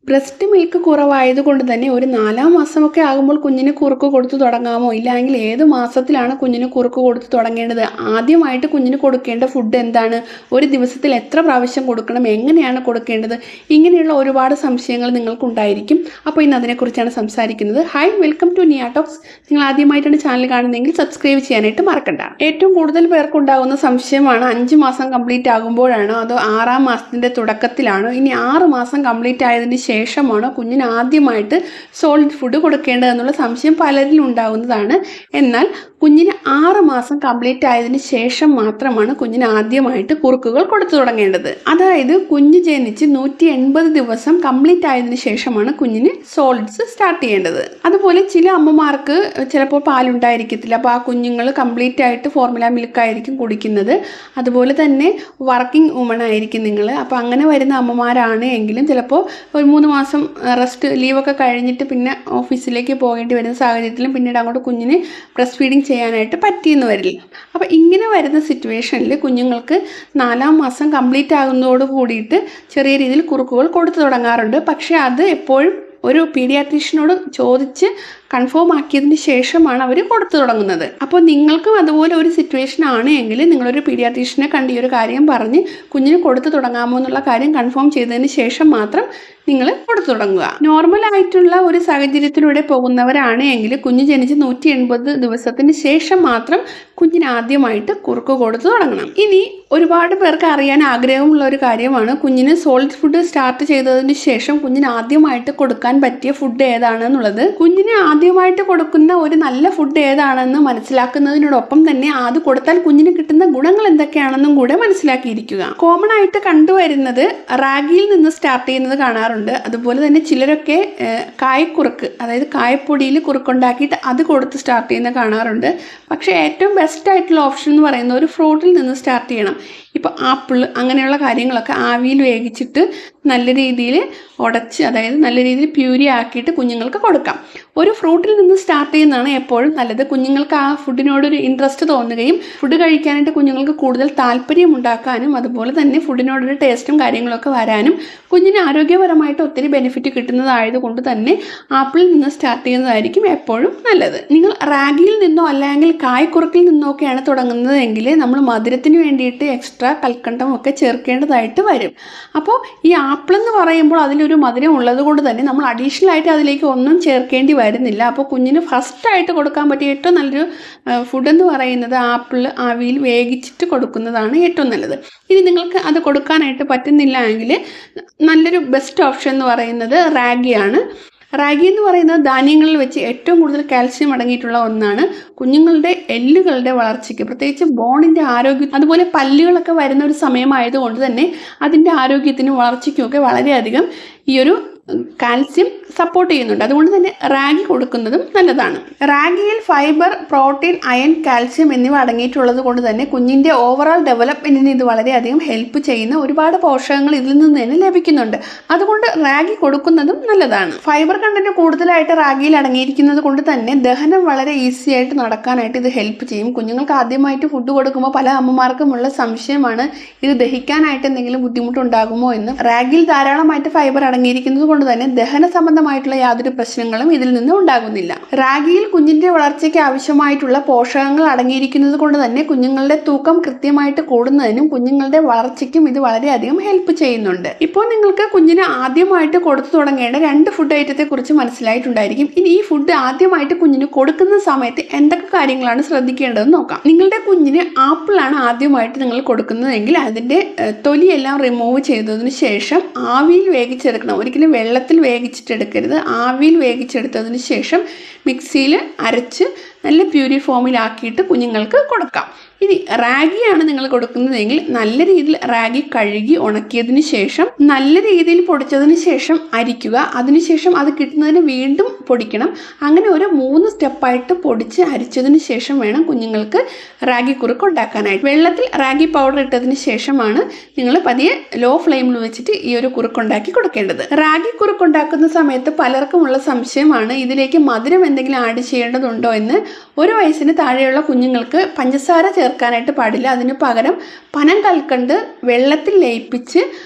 Breast milk കുറവായതുകൊണ്ട് തന്നെ ഒരു 4-ാം മാസമൊക്കെ ആകുമ്പോൾ കുഞ്ഞിന് കുറുക്ക് കൊടുത്തു തുടങ്ങാമോ? ഇല്ലെങ്കിൽ ഏത് മാസത്തിലാണ് കുഞ്ഞിന് കുറുക്ക് കൊടുത്തു തുടങ്ങേണ്ടത്? ആദ്യമായിട്ട് കുഞ്ഞിന് കൊടുക്കേണ്ട ഫുഡ് എന്താണ്? ഒരു ദിവസത്തിൽ എത്ര പ്രാവശ്യം കൊടുക്കണം? എങ്ങനെയാണ് കൊടുക്കേണ്ടത്? ഇങ്ങനെയുള്ള ഒരുപാട് സംശയങ്ങൾ നിങ്ങൾക്കുണ്ടായിരിക്കും. അപ്പോൾ ഇന്ന് അതിനെക്കുറിച്ചാണ് സംസാരിക്കുന്നത്. ഹായ്, വെൽക്കം ടു നിയ ടോക്സ്. നിങ്ങൾ ആദ്യമായിട്ടാണ് ചാനൽ കാണുന്നതെങ്കിൽ സബ്സ്ക്രൈബ് ചെയ്യാനായിട്ട് മറക്കണ്ട. ഏറ്റവും കൂടുതൽ പേർക്കുണ്ടാകുന്ന സംശയമാണ് 5 മാസം കംപ്ലീറ്റ് ആകുമ്പോഴാണോ അതോ 6-ാം മാസത്തിൻ്റെ തുടക്കത്തിലാണോ ഇനി 6 മാസം കംപ്ലീറ്റ് ആയതിന് ശേഷമാണോ കുഞ്ഞിന് ആദ്യമായിട്ട് സോളിഡ് ഫുഡ് കൊടുക്കേണ്ടതെന്നുള്ള സംശയം പലരിലും ഉണ്ടാകുന്നതാണ്. എന്നാൽ കുഞ്ഞിന് 6 മാസം കംപ്ലീറ്റ് ആയതിന് ശേഷം മാത്രമാണ് കുഞ്ഞിന് ആദ്യമായിട്ട് കുറുക്കുകൾ കൊടുത്തു തുടങ്ങേണ്ടത്. അതായത് കുഞ്ഞ് ജനിച്ച് 180 ദിവസം കംപ്ലീറ്റ് ആയതിനു ശേഷമാണ് കുഞ്ഞിന് സോളിഡ്സ് സ്റ്റാർട്ട് ചെയ്യേണ്ടത്. അതുപോലെ ചില അമ്മമാർക്ക് ചിലപ്പോൾ പാലുണ്ടായിരിക്കത്തില്ല, അപ്പോൾ ആ കുഞ്ഞുങ്ങൾ കംപ്ലീറ്റ് ആയിട്ട് ഫോർമുല മിൽക്ക് ആയിരിക്കും കുടിക്കുന്നത്. അതുപോലെ തന്നെ വർക്കിംഗ് വുമൺ ആയിരിക്കും നിങ്ങൾ. അപ്പോൾ അങ്ങനെ വരുന്ന അമ്മമാരാണ് എങ്കിലും ചിലപ്പോൾ ഒരു 3 മാസം റെസ്റ്റ് ലീവൊക്കെ കഴിഞ്ഞിട്ട് പിന്നെ ഓഫീസിലേക്ക് പോകേണ്ടി വരുന്ന സാഹചര്യത്തിലും പിന്നീട് അങ്ങോട്ട് കുഞ്ഞിന് ബ്രസ്റ്റ് ഫീഡിങ് ചെയ്യാനായിട്ട് പറ്റിയെന്ന് വരില്ല. അപ്പോൾ ഇങ്ങനെ വരുന്ന സിറ്റുവേഷനിൽ കുഞ്ഞുങ്ങൾക്ക് 4-ാം മാസം കംപ്ലീറ്റ് ആകുന്നതോട് കൂടിയിട്ട് ചെറിയ രീതിയിൽ കുറുക്കുകൾ കൊടുത്തു തുടങ്ങാറുണ്ട്. പക്ഷേ അത് എപ്പോഴും ഒരു പീഡിയാട്രീഷ്യനോട് ചോദിച്ച് കൺഫേം ആക്കിയതിന് ശേഷമാണ് അവർ കൊടുത്തു തുടങ്ങുന്നത്. അപ്പോൾ നിങ്ങൾക്കും അതുപോലെ ഒരു സിറ്റുവേഷൻ ആണ് എങ്കിൽ നിങ്ങളൊരു പീഡിയാട്രീഷ്യനെ കണ്ട് ഈ ഒരു കാര്യം പറഞ്ഞ് കുഞ്ഞിന് കൊടുത്തു തുടങ്ങാമോ എന്നുള്ള കാര്യം കൺഫേം ചെയ്തതിന് ശേഷം മാത്രം നിങ്ങൾ കൊടുത്തു തുടങ്ങുക. നോർമൽ ആയിട്ടുള്ള ഒരു സാഹചര്യത്തിലൂടെ പോകുന്നവരാണ് എങ്കിൽ കുഞ്ഞ് ജനിച്ച് 180 ദിവസത്തിന് ശേഷം മാത്രം കുഞ്ഞിന് ആദ്യമായിട്ട് കുറുക്ക് കൊടുത്തു തുടങ്ങണം. ഇനി ഒരുപാട് പേർക്ക് അറിയാൻ ആഗ്രഹമുള്ള ഒരു കാര്യമാണ് കുഞ്ഞിന് സോളിഡ് ഫുഡ് സ്റ്റാർട്ട് ചെയ്തതിന് ശേഷം കുഞ്ഞിന് ആദ്യമായിട്ട് കൊടുക്കാൻ പറ്റിയ ഫുഡ് ഏതാണെന്നുള്ളത്. കുഞ്ഞിന് ആദ്യമായിട്ട് കൊടുക്കുന്ന ഒരു നല്ല ഫുഡ് ഏതാണെന്ന് മനസ്സിലാക്കുന്നതിനോടൊപ്പം തന്നെ അത് കൊടുത്താൽ കുഞ്ഞിന് കിട്ടുന്ന ഗുണങ്ങൾ എന്തൊക്കെയാണെന്നും കൂടെ മനസ്സിലാക്കിയിരിക്കുക. കോമൺ ആയിട്ട് കണ്ടുവരുന്നത് റാഗിയിൽ നിന്ന് സ്റ്റാർട്ട് ചെയ്യുന്നത് കാണാറുണ്ട്. അതുപോലെ തന്നെ ചിലരൊക്കെ കായക്കുറുക്ക്, അതായത് കായപ്പൊടിയിൽ കുറുക്കുണ്ടാക്കിയിട്ട് അത് കൊടുത്ത് സ്റ്റാർട്ട് ചെയ്യുന്നത് കാണാറുണ്ട്. പക്ഷേ ഏറ്റവും ബെസ്റ്റ് ആയിട്ടുള്ള ഓപ്ഷൻ എന്ന് പറയുന്നത് ഒരു ഫ്രൂട്ടിൽ നിന്ന് സ്റ്റാർട്ട് ചെയ്യണം. ഇപ്പോൾ ആപ്പിൾ അങ്ങനെയുള്ള കാര്യങ്ങളൊക്കെ ആവിയിൽ വേവിച്ചിട്ട് നല്ല രീതിയിൽ ഉടച്ച്, അതായത് നല്ല രീതിയിൽ പ്യൂരി ആക്കിയിട്ട് കുഞ്ഞുങ്ങൾക്ക് കൊടുക്കാം. ഒരു ഫ്രൂട്ടിൽ നിന്ന് സ്റ്റാർട്ട് ചെയ്യുന്നതാണ് എപ്പോഴും നല്ലത്. കുഞ്ഞുങ്ങൾക്ക് ആ ഫുഡിനോടൊരു ഇൻട്രസ്റ്റ് തോന്നുകയും ഫുഡ് കഴിക്കാനായിട്ട് കുഞ്ഞുങ്ങൾക്ക് കൂടുതൽ താല്പര്യം ഉണ്ടാക്കാനും അതുപോലെ തന്നെ ഫുഡിനോടൊരു ടേസ്റ്റും കാര്യങ്ങളൊക്കെ വരാനും കുഞ്ഞിന് ആരോഗ്യപരമായിട്ട് ഒത്തിരി ബെനിഫിറ്റ് കിട്ടുന്നതായതുകൊണ്ട് തന്നെ ആപ്പിളിൽ നിന്ന് സ്റ്റാർട്ട് ചെയ്യുന്നതായിരിക്കും എപ്പോഴും നല്ലത്. നിങ്ങൾ റാഗിയിൽ നിന്നോ അല്ലെങ്കിൽ കായക്കുറുക്കിൽ നിന്നോ ഒക്കെയാണ് തുടങ്ങുന്നതെങ്കിൽ നമ്മൾ മധുരത്തിന് വേണ്ടിയിട്ട് എക്സ്ട്രാ കൽക്കണ്ടം ഒക്കെ ചേർക്കേണ്ടതായിട്ട് വരും. അപ്പോൾ ഈ ആപ്പിൾ എന്ന് പറയുമ്പോൾ അതിലൊരു മധുരം ഉള്ളത് കൊണ്ട് തന്നെ നമ്മൾ അഡീഷണൽ ആയിട്ട് അതിലേക്ക് ഒന്നും ചേർക്കേണ്ടി വരുന്നില്ല. അപ്പോൾ കുഞ്ഞിന് ഫസ്റ്റായിട്ട് കൊടുക്കാൻ പറ്റിയ ഏറ്റവും നല്ലൊരു ഫുഡ് എന്ന് പറയുന്നത് ആപ്പിൾ ആവിയിൽ വേവിച്ചിട്ട് കൊടുക്കുന്നതാണ് ഏറ്റവും നല്ലത്. ഇനി നിങ്ങൾക്ക് അത് കൊടുക്കാനായിട്ട് പറ്റുന്നില്ല എങ്കിൽ നല്ലൊരു ബെസ്റ്റ് ഓപ്ഷൻ എന്ന് പറയുന്നത് റാഗിയാണ്. റാഗി എന്ന് പറയുന്നത് ധാന്യങ്ങളിൽ വെച്ച് ഏറ്റവും കൂടുതൽ കാൽസ്യം അടങ്ങിയിട്ടുള്ള ഒന്നാണ്. കുഞ്ഞുങ്ങളുടെ എല്ലുകളുടെ വളർച്ചയ്ക്ക്, പ്രത്യേകിച്ച് ബോണിൻ്റെ ആരോഗ്യം, അതുപോലെ പല്ലുകളൊക്കെ വരുന്ന ഒരു സമയമായതുകൊണ്ട് തന്നെ അതിൻ്റെ ആരോഗ്യത്തിനും വളർച്ചയ്ക്കുമൊക്കെ വളരെയധികം ഈ ഒരു കാൽസ്യം സപ്പോർട്ട് ചെയ്യുന്നുണ്ട്. അതുകൊണ്ട് തന്നെ റാഗി കൊടുക്കുന്നതും നല്ലതാണ്. റാഗിയിൽ ഫൈബർ, പ്രോട്ടീൻ, അയൺ, കാൽസ്യം എന്നിവ അടങ്ങിയിട്ടുള്ളത് കൊണ്ട് തന്നെ കുഞ്ഞിൻ്റെ ഓവറോൾ ഡെവലപ്മെൻറ്റിന് ഇത് വളരെയധികം ഹെൽപ്പ് ചെയ്യുന്ന ഒരുപാട് പോഷകങ്ങൾ ഇതിൽ നിന്ന് തന്നെ ലഭിക്കുന്നുണ്ട്. അതുകൊണ്ട് റാഗി കൊടുക്കുന്നതും നല്ലതാണ്. ഫൈബർ കണ്ടന്റ് കൂടുതലായിട്ട് റാഗിയിൽ അടങ്ങിയിരിക്കുന്നത് കൊണ്ട് തന്നെ ദഹനം വളരെ ഈസി ആയിട്ട് നടക്കാനായിട്ട് ഇത് ഹെൽപ്പ് ചെയ്യും. കുഞ്ഞുങ്ങൾക്ക് ആദ്യമായിട്ട് ഫുഡ് കൊടുക്കുമ്പോൾ പല അമ്മമാർക്കുമുള്ള സംശയമാണ് ഇത് ദഹിക്കാനായിട്ട് എന്തെങ്കിലും ബുദ്ധിമുട്ടുണ്ടാകുമോ എന്ന്. റാഗിയിൽ ധാരാളമായിട്ട് ഫൈബർ അടങ്ങിയിരിക്കുന്നത് കൊണ്ട് തന്നെ ദഹന സംബന്ധമായിട്ടുള്ള യാതൊരു പ്രശ്നങ്ങളും ഇതിൽ നിന്ന് ഉണ്ടാകുന്നില്ല. റാഗിയിൽ കുഞ്ഞിന്റെ വളർച്ചയ്ക്ക് ആവശ്യമായിട്ടുള്ള പോഷകങ്ങൾ അടങ്ങിയിരിക്കുന്നത് കൊണ്ട് തന്നെ കുഞ്ഞുങ്ങളുടെ തൂക്കം കൃത്യമായിട്ട് കൂടുന്നതിനും കുഞ്ഞുങ്ങളുടെ വളർച്ചയ്ക്കും ഇത് വളരെയധികം ഹെൽപ്പ് ചെയ്യുന്നുണ്ട്. ഇപ്പോൾ നിങ്ങൾക്ക് കുഞ്ഞിന് ആദ്യമായിട്ട് കൊടുത്തു തുടങ്ങേണ്ട 2 ഫുഡ് ഐറ്റത്തെ കുറിച്ച് മനസ്സിലായിട്ടുണ്ടായിരിക്കും. ഇനി ഈ ഫുഡ് ആദ്യമായിട്ട് കുഞ്ഞിന് കൊടുക്കുന്ന സമയത്ത് എന്തൊക്കെ കാര്യങ്ങളാണ് ശ്രദ്ധിക്കേണ്ടതെന്ന് നോക്കാം. നിങ്ങളുടെ കുഞ്ഞിന് ആപ്പിളാണ് ആദ്യമായിട്ട് നിങ്ങൾ കൊടുക്കുന്നതെങ്കിൽ അതിൻ്റെ തൊലിയെല്ലാം റിമൂവ് ചെയ്തതിന് ശേഷം ആവിയിൽ വേവിച്ചെടുക്കണം. ഒരിക്കലും വെള്ളത്തിൽ വേവിച്ചിട്ടെടുക്കരുത്. ആവിയിൽ വേവിച്ചെടുത്തതിന് ശേഷം മിക്സിയിൽ അരച്ച് നല്ല പ്യൂരി ഫോമിലാക്കിയിട്ട് കുഞ്ഞുങ്ങൾക്ക് കൊടുക്കാം. ഇനി റാഗിയാണ് നിങ്ങൾ കൊടുക്കുന്നതെങ്കിൽ നല്ല രീതിയിൽ റാഗി കഴുകി ഉണക്കിയതിന് ശേഷം നല്ല രീതിയിൽ പൊടിച്ചതിന് ശേഷം അരിക്കുക. അതിനുശേഷം അത് കിട്ടുന്നതിന് വീണ്ടും പൊടിക്കണം. അങ്ങനെ ഒരു 3 സ്റ്റെപ്പായിട്ട് പൊടിച്ച് അരിച്ചതിന് ശേഷം വേണം കുഞ്ഞുങ്ങൾക്ക് റാഗി കുറുക്ക് ഉണ്ടാക്കാനായിട്ട്. വെള്ളത്തിൽ റാഗി പൗഡർ ഇട്ടതിന് ശേഷമാണ് നിങ്ങൾ പതിയെ ലോ ഫ്ലെയിമിൽ വെച്ചിട്ട് ഈ ഒരു കുറുക്കുണ്ടാക്കി കൊടുക്കേണ്ടത്. റാഗി കുറുക്കുണ്ടാക്കുന്ന സമയത്ത് പലർക്കുമുള്ള സംശയമാണ് ഇതിലേക്ക് മധുരം എന്തെങ്കിലും ആഡ് ചെയ്യേണ്ടതുണ്ടോ എന്ന്. 1 വയസ്സിന് താഴെയുള്ള കുഞ്ഞുങ്ങൾക്ക് പഞ്ചസാര ചേർക്കാനായിട്ട് പാടില്ല. അതിന് പകരം പനം കൽക്കണ്ട് വെള്ളത്തിൽ ലയിപ്പിച്ച്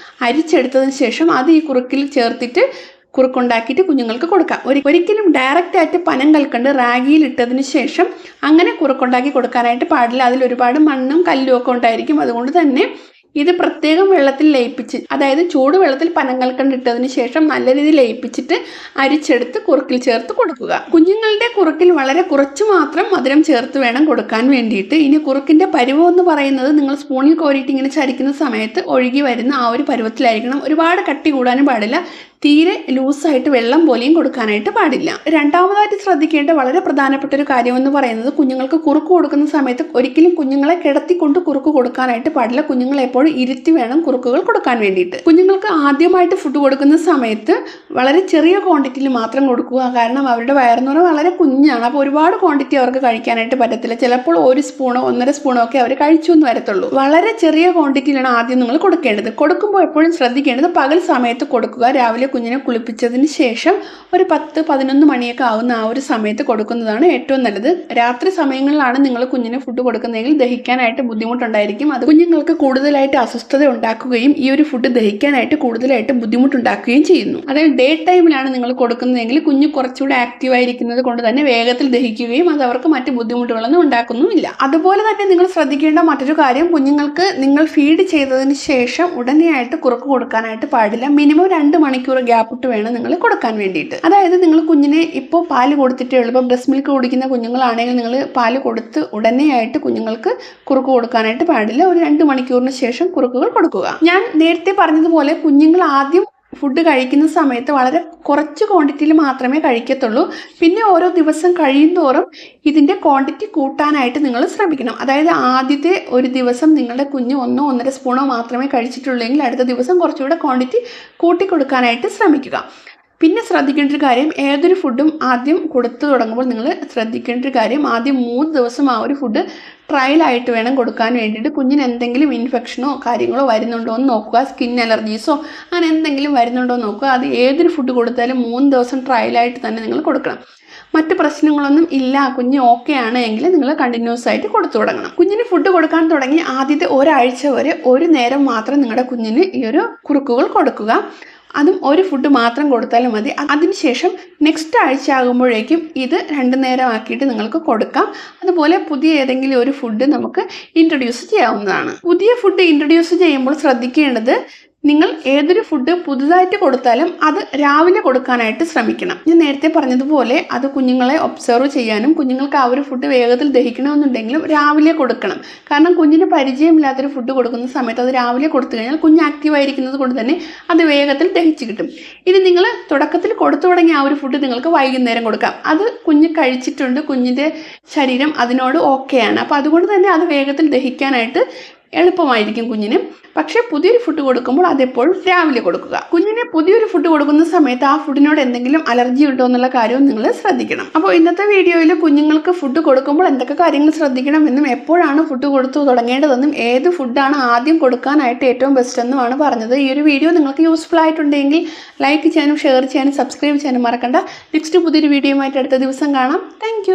അരിച്ചെടുത്തതിന് ശേഷം അത് ഈ കുറുക്കിൽ ചേർത്തിട്ട് കുറുക്കുണ്ടാക്കിയിട്ട് കുഞ്ഞുങ്ങൾക്ക് കൊടുക്കാം. ഒരിക്കലും ഡയറക്റ്റ് ആയിട്ട് പനം കൽക്കണ്ട് റാഗിയിൽ ഇട്ടതിന് ശേഷം അങ്ങനെ കുറുക്കുണ്ടാക്കി കൊടുക്കാനായിട്ട് പാടില്ല. അതിൽ ഒരുപാട് മണ്ണും കല്ലും ഒക്കെ ഉണ്ടായിരിക്കും. അതുകൊണ്ട് തന്നെ ഇത് പ്രത്യേകം വെള്ളത്തിൽ ലയിപ്പിച്ച്, അതായത് ചൂട് വെള്ളത്തിൽ പനം കൽക്കണ്ട് ഇട്ടതിന് ശേഷം നല്ല രീതിയിൽ ലയിപ്പിച്ചിട്ട് അരിച്ചെടുത്ത് കുറുക്കിൽ ചേർത്ത് കൊടുക്കുക. കുഞ്ഞുങ്ങളുടെ കുറുക്കിൽ വളരെ കുറച്ച് മാത്രം മധുരം ചേർത്ത് വേണം കൊടുക്കാൻ വേണ്ടിയിട്ട്. ഇനി കുറുക്കിന്റെ പരുവം എന്ന് പറയുന്നത് നിങ്ങൾ സ്പൂണിൽ കോരിയിട്ട് ഇങ്ങനെ ചരിക്കുന്ന സമയത്ത് ഒഴുകി വരുന്ന ആ ഒരു പരുവത്തിലായിരിക്കണം. ഒരുപാട് കട്ടി കൂടാനും പാടില്ല, തീരെ ലൂസായിട്ട് വെള്ളം പോലെയും കൊടുക്കാനായിട്ട് പാടില്ല. രണ്ടാമതായിട്ട് ശ്രദ്ധിക്കേണ്ട വളരെ പ്രധാനപ്പെട്ട ഒരു കാര്യം എന്ന് പറയുന്നത്, കുഞ്ഞുങ്ങൾക്ക് കുറുക്ക് കൊടുക്കുന്ന സമയത്ത് ഒരിക്കലും കുഞ്ഞുങ്ങളെ കിടത്തിക്കൊണ്ട് കുറുക്ക് കൊടുക്കാനായിട്ട് പാടില്ല. കുഞ്ഞുങ്ങളെ എപ്പോഴും ഇരുത്തി വേണം കുറുക്കുകൾ കൊടുക്കാൻ വേണ്ടിയിട്ട്. കുഞ്ഞുങ്ങൾക്ക് ആദ്യമായിട്ട് ഫുഡ് കൊടുക്കുന്ന സമയത്ത് വളരെ ചെറിയ ക്വാണ്ടിറ്റിയിൽ മാത്രം കൊടുക്കുക. കാരണം അവരുടെ വയറെന്ന് പറഞ്ഞാൽ വളരെ കുഞ്ഞാണ്. അപ്പോൾ ഒരുപാട് ക്വാണ്ടിറ്റി അവർക്ക് കഴിക്കാനായിട്ട് പറ്റത്തില്ല. ചിലപ്പോൾ 1 സ്പൂണോ 1.5 സ്പൂണോ ഒക്കെ അവർ കഴിച്ചു എന്ന് വരത്തുള്ളൂ. വളരെ ചെറിയ ക്വാണ്ടിറ്റിയിലാണ് ആദ്യം നിങ്ങൾ കൊടുക്കേണ്ടത്. കൊടുക്കുമ്പോൾ എപ്പോഴും ശ്രദ്ധിക്കേണ്ടത് പകൽ സമയത്ത് കൊടുക്കുക. രാവിലെ കുഞ്ഞിനെ കുളിപ്പിച്ചതിന് ശേഷം ഒരു 10-11 മണിയൊക്കെ ആവുന്ന ആ ഒരു സമയത്ത് കൊടുക്കുന്നതാണ് ഏറ്റവും നല്ലത്. രാത്രി സമയങ്ങളിലാണ് നിങ്ങൾ കുഞ്ഞിന് ഫുഡ് കൊടുക്കുന്നതെങ്കിൽ ദഹിക്കാനായിട്ട് ബുദ്ധിമുട്ടുണ്ടായിരിക്കും. അത് കുഞ്ഞുങ്ങൾക്ക് കൂടുതലായിട്ട് അസ്വസ്ഥത ഉണ്ടാക്കുകയും ഈ ഒരു ഫുഡ് ദഹിക്കാനായിട്ട് കൂടുതലായിട്ട് ബുദ്ധിമുട്ടുണ്ടാക്കുകയും ചെയ്യുന്നു. അതായത് ഡേ ടൈമിലാണ് നിങ്ങൾ കൊടുക്കുന്നതെങ്കിൽ കുഞ്ഞ് കുറച്ചുകൂടെ ആക്റ്റീവായിരിക്കുന്നത് കൊണ്ട് തന്നെ വേഗത്തിൽ ദഹിക്കുകയും അത് അവർക്ക് മറ്റ് ബുദ്ധിമുട്ടുകളൊന്നും ഉണ്ടാക്കുന്നുമില്ല. അതുപോലെ തന്നെ നിങ്ങൾ ശ്രദ്ധിക്കേണ്ട മറ്റൊരു കാര്യം, കുഞ്ഞുങ്ങൾക്ക് നിങ്ങൾ ഫീഡ് ചെയ്തതിന് ശേഷം ഉടനെയായിട്ട് കുറുക്ക് കൊടുക്കാനായിട്ട് പാടില്ല. മിനിമം 2 മണിക്കൂർ ഗ്യാപ്പ് ഇട്ട് വേണം നിങ്ങൾ കൊടുക്കാൻ വേണ്ടിയിട്ട്. അതായത് നിങ്ങൾ കുഞ്ഞിനെ ഇപ്പോൾ പാല് കൊടുത്തിട്ടേ ഉള്ളൂ. ഇപ്പോൾ ബ്രസ്റ്റ് മിൽക്ക് കുടിക്കുന്ന കുഞ്ഞുങ്ങളാണെങ്കിൽ നിങ്ങൾ പാല് കൊടുത്ത് ഉടനെയായിട്ട് കുഞ്ഞുങ്ങൾക്ക് കുറുക്ക് കൊടുക്കാനായിട്ട് പാടില്ല. ഒരു 2 മണിക്കൂറിന് ശേഷം കുറുക്കുകൾ കൊടുക്കുക. ഞാൻ നേരത്തെ പറഞ്ഞതുപോലെ കുഞ്ഞുങ്ങൾ ആദ്യം ഫുഡ് കഴിക്കുന്ന സമയത്ത് വളരെ കുറച്ച് ക്വാണ്ടിറ്റിയിൽ മാത്രമേ കഴിക്കത്തുള്ളൂ. പിന്നെ ഓരോ ദിവസം കഴിയുന്തോറും ഇതിൻ്റെ ക്വാണ്ടിറ്റി കൂട്ടാനായിട്ട് നിങ്ങൾ ശ്രമിക്കണം. അതായത് ആദ്യത്തെ ഒരു ദിവസം നിങ്ങളുടെ കുഞ്ഞ് 1-1.5 സ്പൂണോ മാത്രമേ കഴിച്ചിട്ടുള്ളെങ്കിൽ അടുത്ത ദിവസം കുറച്ചുകൂടെ ക്വാണ്ടിറ്റി കൂട്ടിക്കൊടുക്കാനായിട്ട് ശ്രമിക്കുക. പിന്നെ ശ്രദ്ധിക്കേണ്ട ഒരു കാര്യം, ഏതൊരു ഫുഡും ആദ്യം കൊടുത്തു തുടങ്ങുമ്പോൾ നിങ്ങൾ ശ്രദ്ധിക്കേണ്ട ഒരു കാര്യം, ആദ്യം 3 ദിവസം ആ ഒരു ഫുഡ് ട്രയലായിട്ട് വേണം കൊടുക്കാൻ വേണ്ടിയിട്ട്. കുഞ്ഞിന് എന്തെങ്കിലും ഇൻഫെക്ഷനോ കാര്യങ്ങളോ വരുന്നുണ്ടോ എന്ന് നോക്കുക. സ്കിൻ അലർജീസോ അങ്ങനെ എന്തെങ്കിലും വരുന്നുണ്ടോ എന്ന് നോക്കുക. അത് ഏതൊരു ഫുഡ് കൊടുത്താലും 3 ദിവസം ട്രയലായിട്ട് തന്നെ നിങ്ങൾ കൊടുക്കണം. മറ്റ് പ്രശ്നങ്ങളൊന്നും ഇല്ല, കുഞ്ഞ് ഓക്കെ ആണ് എങ്കിൽ നിങ്ങൾ കണ്ടിന്യൂസ് ആയിട്ട് കൊടുത്തു തുടങ്ങണം. കുഞ്ഞിന് ഫുഡ് കൊടുക്കാൻ തുടങ്ങി ആദ്യത്തെ ഒരാഴ്ച വരെ ഒരു നേരം മാത്രം നിങ്ങളുടെ കുഞ്ഞിന് ഈ ഒരു കുറുക്കുകൾ കൊടുക്കുക. അതും ഒരു ഫുഡ് മാത്രം കൊടുത്താലും മതി. അതിനുശേഷം നെക്സ്റ്റ് ആഴ്ച ആകുമ്പോഴേക്കും ഇത് 2 നേരം ആക്കിയിട്ട് നിങ്ങൾക്ക് കൊടുക്കാം. അതുപോലെ പുതിയ ഏതെങ്കിലും ഒരു ഫുഡ് നമുക്ക് ഇൻട്രൊഡ്യൂസ് ചെയ്യാവുന്നതാണ്. പുതിയ ഫുഡ് ഇൻട്രൊഡ്യൂസ് ചെയ്യുമ്പോൾ ശ്രദ്ധിക്കേണ്ടത്, നിങ്ങൾ ഏതൊരു ഫുഡ് പുതുതായിട്ട് കൊടുത്താലും അത് രാവിലെ കൊടുക്കാനായിട്ട് ശ്രമിക്കണം. ഞാൻ നേരത്തെ പറഞ്ഞതുപോലെ അത് കുഞ്ഞുങ്ങളെ ഒബ്സർവ് ചെയ്യാനും കുഞ്ഞുങ്ങൾക്ക് ആ ഒരു ഫുഡ് വേഗത്തിൽ ദഹിക്കണമെന്നുണ്ടെങ്കിലും രാവിലെ കൊടുക്കണം. കാരണം കുഞ്ഞിന് പരിചയമില്ലാത്തൊരു ഫുഡ് കൊടുക്കുന്ന സമയത്ത് അത് രാവിലെ കൊടുത്തു കഴിഞ്ഞാൽ കുഞ്ഞ് ആക്റ്റീവായിരിക്കുന്നത് കൊണ്ട് തന്നെ അത് വേഗത്തിൽ ദഹിച്ച് കിട്ടും. ഇനി നിങ്ങൾ തുടക്കത്തിൽ കൊടുത്തു തുടങ്ങിയ ആ ഒരു ഫുഡ് നിങ്ങൾക്ക് വൈകുന്നേരം കൊടുക്കാം. അത് കുഞ്ഞ് കഴിച്ചിട്ടുണ്ട്, കുഞ്ഞിൻ്റെ ശരീരം അതിനോട് ഓക്കെയാണ്. അപ്പോൾ അതുകൊണ്ട് തന്നെ അത് വേഗത്തിൽ ദഹിക്കാനായിട്ട് എളുപ്പമായിരിക്കും കുഞ്ഞിന്. പക്ഷേ പുതിയൊരു ഫുഡ് കൊടുക്കുമ്പോൾ അതെപ്പോഴും രാവിലെ കൊടുക്കുക. കുഞ്ഞിന് പുതിയൊരു ഫുഡ് കൊടുക്കുന്ന സമയത്ത് ആ ഫുഡിനോട് എന്തെങ്കിലും അലർജി ഉണ്ടോ എന്നുള്ള കാര്യവും നിങ്ങൾ ശ്രദ്ധിക്കണം. അപ്പോൾ ഇന്നത്തെ വീഡിയോയിൽ കുഞ്ഞുങ്ങൾക്ക് ഫുഡ് കൊടുക്കുമ്പോൾ എന്തൊക്കെ കാര്യങ്ങൾ ശ്രദ്ധിക്കണമെന്നും എപ്പോഴാണ് ഫുഡ് കൊടുത്തു തുടങ്ങേണ്ടതെന്നും ഏത് ഫുഡാണ് ആദ്യം കൊടുക്കാനായിട്ട് ഏറ്റവും ബെസ്റ്റ് എന്നുമാണ് പറഞ്ഞത്. ഈ ഒരു വീഡിയോ നിങ്ങൾക്ക് യൂസ്ഫുൾ ആയിട്ടുണ്ടെങ്കിൽ ലൈക്ക് ചെയ്യാനും ഷെയർ ചെയ്യാനും സബ്സ്ക്രൈബ് ചെയ്യാനും മറക്കണ്ട. നെക്സ്റ്റ് പുതിയൊരു വീഡിയോയുമായിട്ട് അടുത്ത ദിവസം കാണാം. താങ്ക്